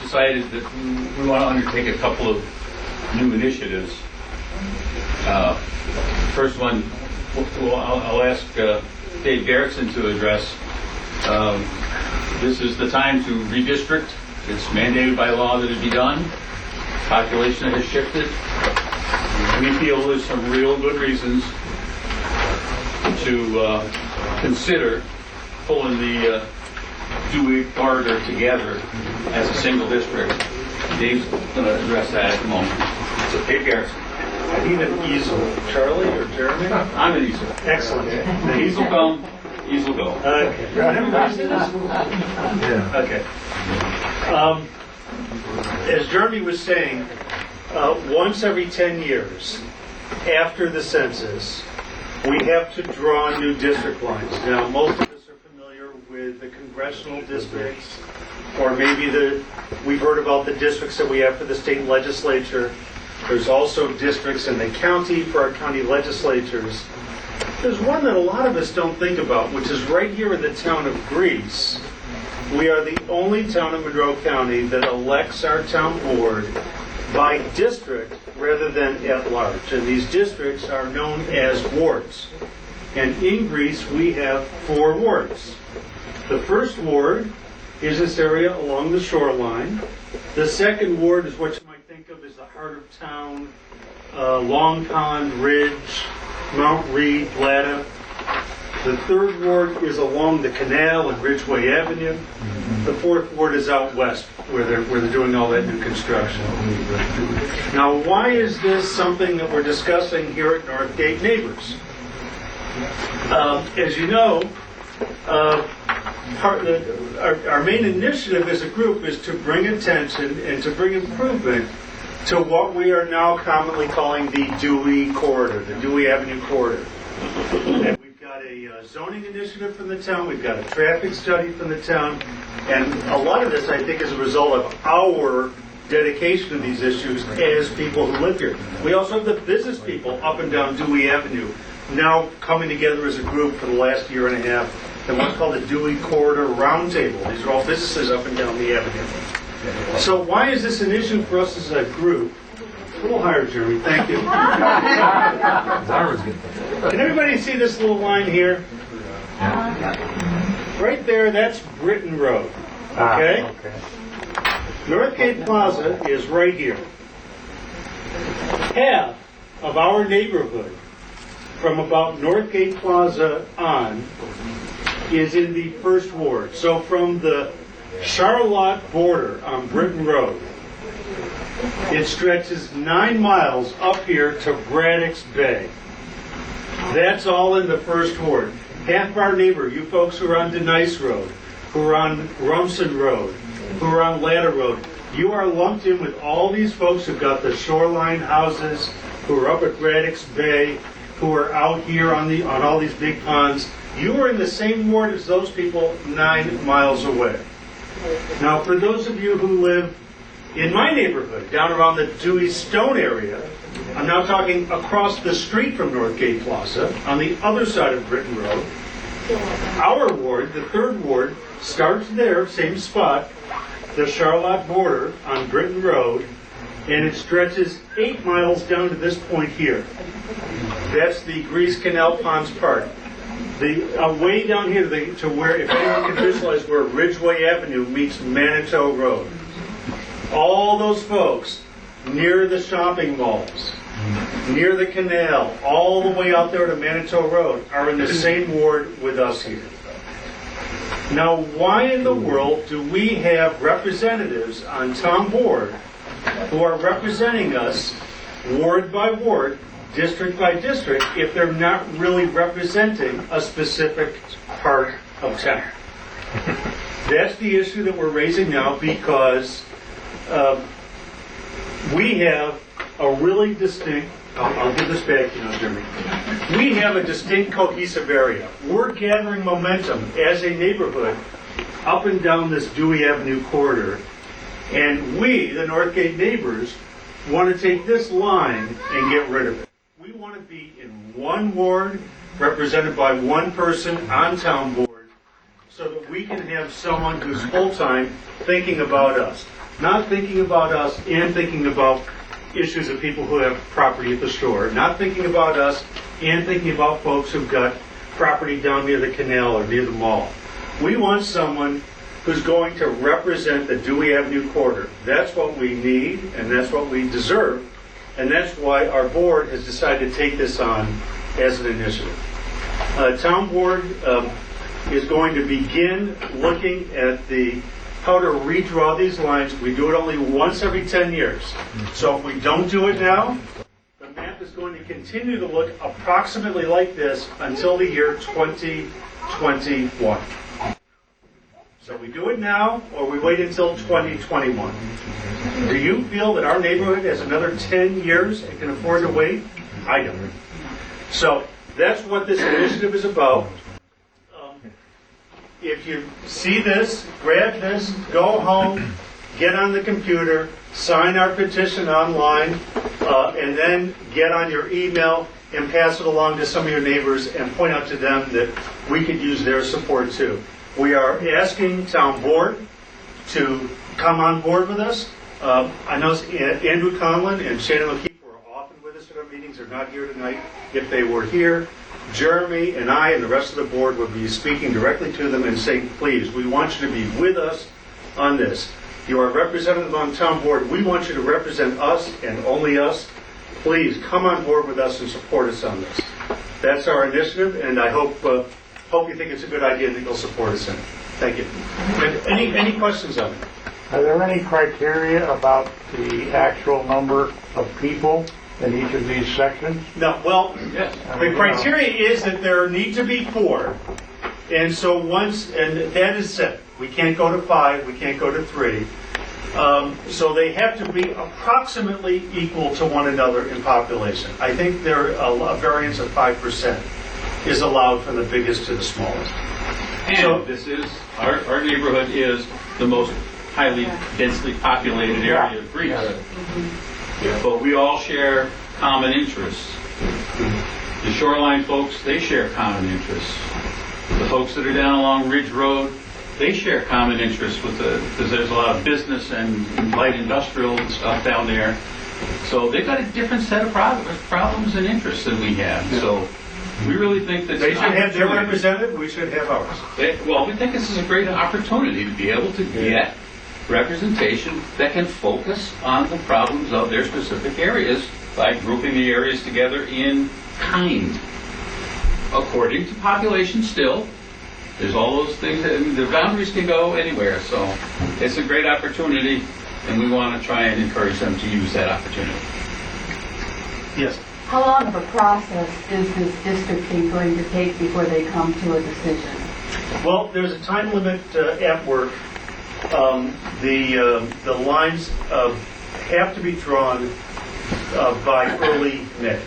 decided that we want to undertake a couple of new initiatives. First one, I'll ask Dave Garrison to address. This is the time to redistrict. It's mandated by law that it be done. Population has shifted. We feel there's some real good reasons to consider pulling the Dewey corridor together as a single district. Dave's going to address that at the moment. So Dave Garrison. I need an easel. Charlie or Jeremy? I'm an easel. Excellent. The easel come, easel go. Okay. Everybody see this? Yeah. Okay. As Jeremy was saying, once every 10 years after the census, we have to draw new district lines. Now, most of us are familiar with the congressional districts, or maybe we've heard about the districts that we have for the state legislature. There's also districts in the county for our county legislatures. There's one that a lot of us don't think about, which is right here in the town of Greece. We are the only town in Monroe County that elects our town board by district rather than at large. And these districts are known as wards. And in Greece, we have 4 wards. The first ward is this area along the shoreline. The second ward is what you might think of as the heart of town, Long Pond, Ridge, Mount Reed, Latta. The third ward is along the canal and Ridgeway Avenue. The fourth ward is out west, where they're doing all that new construction. Now, why is this something that we're discussing here at Northgate Neighbors? As you know, our main initiative as a group is to bring attention and to bring improvement to what we are now commonly calling the Dewey Corridor, the Dewey Avenue Corridor. And we've got a zoning initiative from the town, we've got a traffic study from the town, and a lot of this, I think, is a result of our dedication to these issues as people who live here. We also have the business people up and down Dewey Avenue now coming together as a group for the last year and a half in what's called the Dewey Corridor Roundtable. These are all businesses up and down the avenue. So why is this an issue for us as a group? A little higher, Jeremy. Thank you. Can everybody see this little line here? Right there, that's Britton Road. Okay? Northgate Plaza is right here. Half of our neighborhood, from about Northgate Plaza on, is in the first ward. So from the Charlotte border on Britton Road, it stretches 9 miles up here to Braddock's Bay. That's all in the first ward. Half of our neighbor, you folks who are on Denice Road, who are on Rumson Road, who are on Latta Road, you are lumped in with all these folks who've got the shoreline houses, who are up at Braddock's Bay, who are out here on all these big ponds. You are in the same ward as those people 9 miles away. Now, for those of you who live in my neighborhood, down around the Dewey Stone area, I'm now talking across the street from Northgate Plaza, on the other side of Britton Road. Our ward, the third ward, starts there, same spot, the Charlotte border on Britton Road, and it stretches 8 miles down to this point here. That's the Grease Canal Ponds Park. Way down here to where, if anyone can visualize where Ridgeway Avenue meets Manitou Road. All those folks near the shopping malls, near the canal, all the way out there to Manitou Road are in the same ward with us here. Now, why in the world do we have representatives on town board who are representing us ward by ward, district by district, if they're not really representing a specific part of town? That's the issue that we're raising now, because we have a really distinct, I'll give this back to you, Jeremy. We have a distinct cohesive area. We're gathering momentum as a neighborhood up and down this Dewey Avenue corridor. And we, the Northgate neighbors, want to take this line and get rid of it. We want to be in one ward, represented by one person on town board, so that we can have someone who's full-time thinking about us. not thinking about us and thinking about issues of people who have property at the store, not thinking about us and thinking about folks who've got property down near the canal or near the mall. We want someone who's going to represent the Dewey Avenue corridor. That's what we need, and that's what we deserve, and that's why our board has decided to take this on as an initiative. Town board is going to begin looking at how to redraw these lines. We do it only once every 10 years. So if we don't do it now, the map is going to continue to look approximately like this until the year 2021. So we do it now, or we wait until 2021. Do you feel that our neighborhood has another 10 years and can afford to wait? I don't. So that's what this initiative is about. If you see this, grab this, go home, get on the computer, sign our petition online, and then get on your email and pass it along to some of your neighbors and point out to them that we could use their support too. We are asking town board to come on board with us. I know Andrew Conlon and Shannon O'Keefe were often with us at our meetings. They're not here tonight. If they were here, Jeremy and I and the rest of the board would be speaking directly to them and saying, please, we want you to be with us on this. You are a representative on town board. We want you to represent us and only us. Please come on board with us and support us on this. That's our initiative, and I hope you think it's a good idea and that you'll support us in it. Thank you. Any questions on it? Are there any criteria about the actual number of people in each of these sections? No, well, Yes. the criteria is that there need to be 4. And so and that is set. We can't go to 5, we can't go to 3. So they have to be approximately equal to one another in population. I think a variance of 5% is allowed from the biggest to the smallest. And So- this is, our neighborhood is the most highly densely populated area of Greece. But we all share common interests. The shoreline folks, they share common interests. The folks that are down along Ridge Road, they share common interests because there's a lot of business and light industrial and stuff down there. So they've got a different set of problems and interests than we have. So we really think that They should have their representative, we should have ours. Well, we think this is a great opportunity to be able to get representation that can focus on the problems of their specific areas by grouping the areas together in kind. According to population still, there's all those things, the boundaries can go anywhere, so it's a great opportunity, and we want to try and encourage them to use that opportunity. Yes. How long of a process is this districting going to take before they come to a decision? Well, there's a time limit at work. The lines have to be drawn by early May.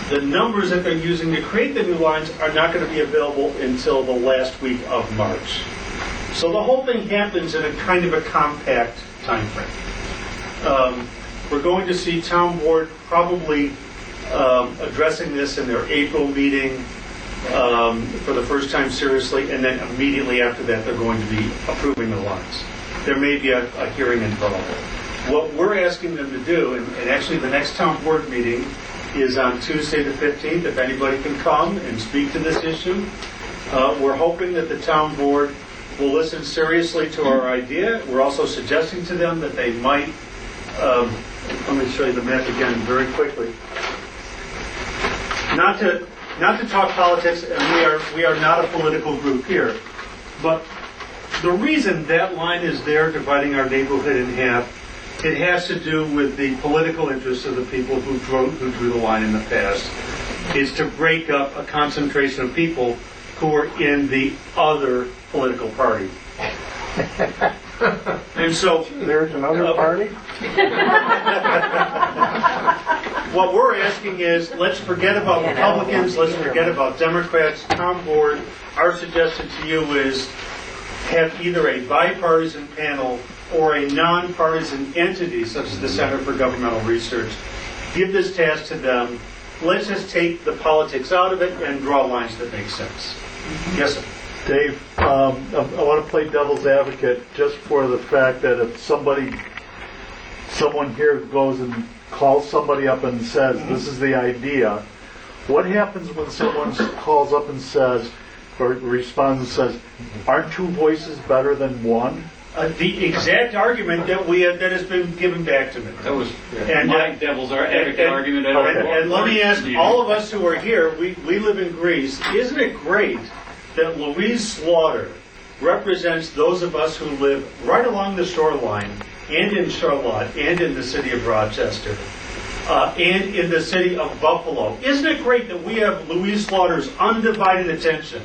The numbers that they're using to create the new lines are not going to be available until the last week of March. So the whole thing happens in a kind of a compact time frame. We're going to see town board probably addressing this in their April meeting for the first time seriously, and then immediately after that they're going to be approving the lines. There may be a hearing involved. What we're asking them to do, and actually the next town board meeting is on Tuesday the 15th, if anybody can come and speak to this issue. We're hoping that the town board will listen seriously to our idea. We're also suggesting to them that they might, let me show you the map again very quickly. Not to talk politics, and we are not a political group here, but the reason that line is there dividing our neighborhood in half, it has to do with the political interests of the people who drew the line in the past, is to break up a concentration of people who are in the other political party. And so There's another party? what we're asking is, let's forget about Republicans, let's forget about Democrats. Town board, our suggestion to you is have either a bipartisan panel or a nonpartisan entity, such as the Center for Governmental Research. Give this task to them. Let's just take the politics out of it and draw lines that make sense. Yes, sir. Dave, I want to play devil's advocate just for the fact that if someone here goes and calls somebody up and says, this is the idea, what happens when someone calls up and says, or responds and says, aren't two voices better than one? The exact argument that has been given back to me. That was And, my devil's advocate argument. And let me ask all of us who are here, we live in Greece, isn't it great that Louise Slaughter represents those of us who live right along the shoreline, and in Charlotte, and in the city of Rochester, and in the city of Buffalo? Isn't it great that we have Louise Slaughter's undivided attention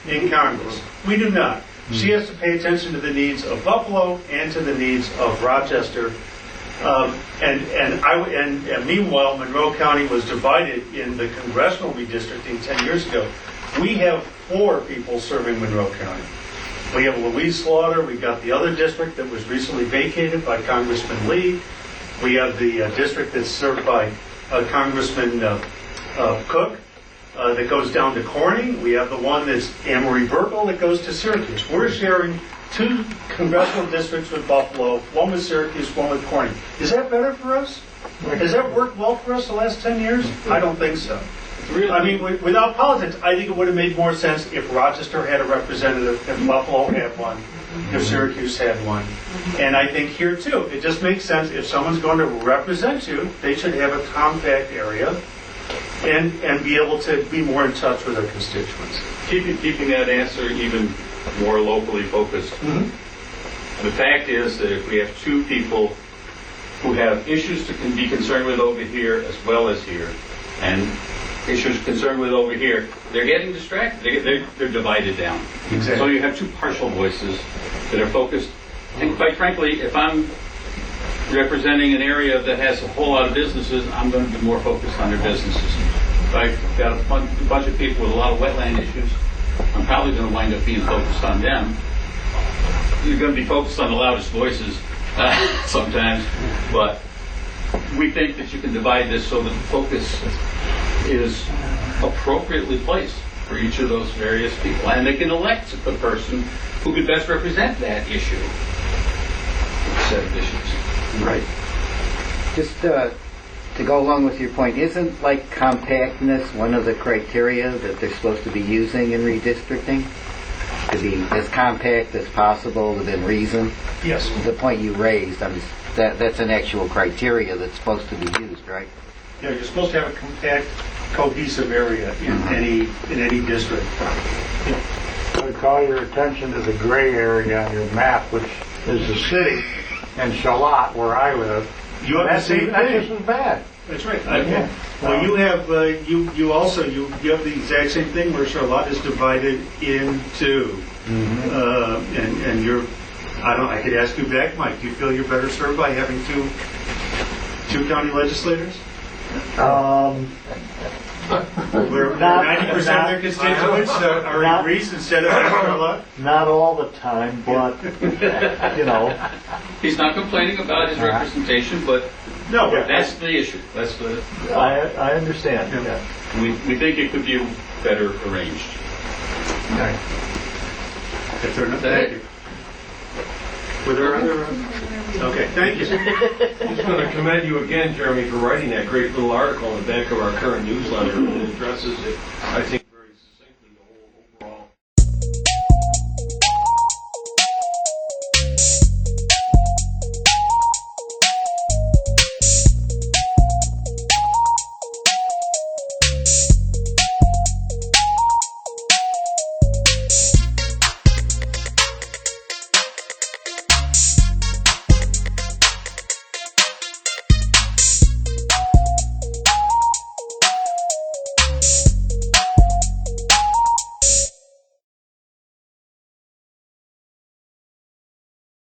in Congress? We do not. She has to pay attention to the needs of Buffalo and to the needs of Rochester. And meanwhile, Monroe County was divided in the congressional redistricting 10 years ago. We have 4 people serving Monroe County. We have Louise Slaughter. We've got the other district that was recently vacated by Congressman Lee. We have the district that's served by Congressman Cook that goes down to Corning. We have the one that's Amory Burkle that goes to Syracuse. We're sharing 2 congressional districts with Buffalo, one with Syracuse, one with Corning. Is that better for us? Has that worked well for us the last 10 years? I don't think so. I mean, without politics, I think it would have made more sense if Rochester had a representative, if Buffalo had one, if Syracuse had one. And I think here too, it just makes sense if someone's going to represent you, they should have a compact area and be able to be more in touch with their constituents. Keeping that answer even more locally focused. The fact is that if we have 2 people who have issues to be concerned with over here as well as here, and issues concerned with over here, they're getting distracted. They're divided down. Exactly. So you have 2 partial voices that are focused. And quite frankly, if I'm representing an area that has a whole lot of businesses, I'm going to be more focused on their businesses. If I've got a bunch of people with a lot of wetland issues, I'm probably going to wind up being focused on them. You're going to be focused on the loudest voices sometimes, but we think that you can divide this so that the focus is appropriately placed for each of those various people, and they can elect the person who could best represent that issue, set of issues. Right. Just to go along with your point, isn't like compactness one of the criteria that they're supposed to be using in redistricting? To be as compact as possible within reason? Yes. The point you raised, that's an actual criteria that's supposed to be used, right? Yeah, you're supposed to have a compact, cohesive area in any district. I would call your attention to the gray area on your map, which is the city, and Charlotte, where I live. You have the same That's thing. just as bad. That's right. Yeah. Well, you have you also have the exact same thing where Charlotte is divided into, and you're. I could ask you back, Mike. Do you feel you're better served by having two county legislators? Where 90% of their constituents are in Greece instead of in Charlotte? Not all the time, but, He's not complaining about his representation, but No, that's the issue. That's the. I understand. Yeah. We think it could be better arranged. If they're not, thank you. Were there other? Okay, thank you. I'm just going to commend you again, Jeremy, for writing that great little article in the back of our current newsletter. It addresses it, I think,